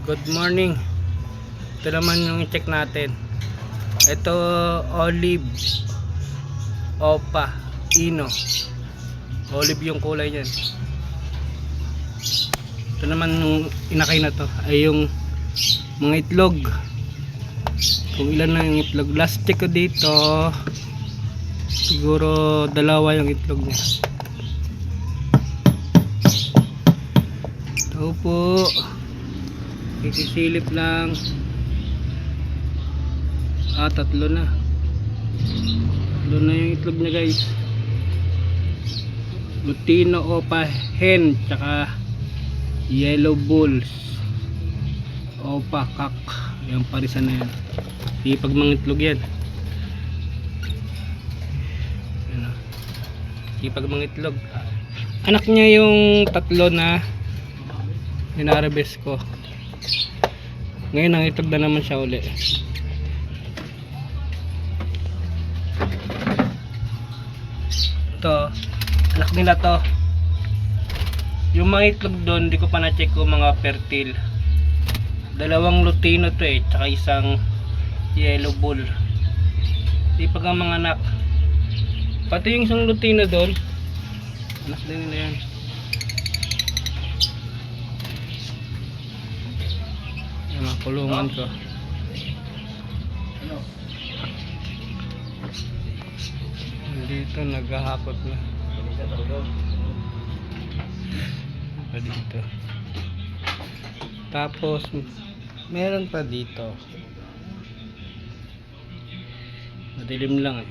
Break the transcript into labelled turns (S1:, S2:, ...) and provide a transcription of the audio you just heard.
S1: Good morning. Ito naman yung i-check natin. Ito olive opa ino. Olive yung kulay niyan. Ito naman yung inakay na to ay yung mga itlog. Kung ilan na yung itlog. Last check ko dito, siguro dalawa yung itlog niya. Ito po, isisilip lang. Tatlo na yung itlog niya, guys. Lutino opa hen tsaka yellow bulls opa kak. Yung parisan na yan, sipag mga itlog yan. Ano? Sipag mga itlog. Anak niya yung tatlo na hinarvest ko. Ngayon ang itlog na naman siya uli. Ito, anak nila to. Yung mga itlog doon, hindi ko pa na-check kung mga fertile. Dalawang lutino to tsaka isang yellow bull. Sipag ang mga anak. Pati yung isang lutino doon, anak din nila yan. Yung mga kulungan ko. Dito naghahakot na. Dito. Tapos meron pa dito. Madilim lang